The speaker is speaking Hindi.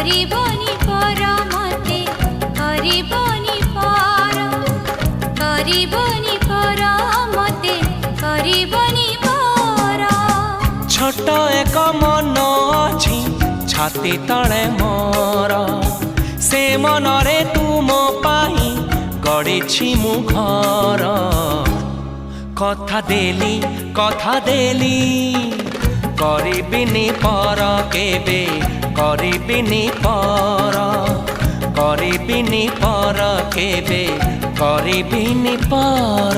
କରିବନି ପର ମତେ କରିବନି ପର କରିବନି ପର ମତେ କରିବନି ପର। छोट एक मन अछि छाती तले मोर से मनरे तू मो पाई गढ़ी मु घर कथा देली करिबिनी पर केबे करिबिनी पर केबे करिबिनी पर।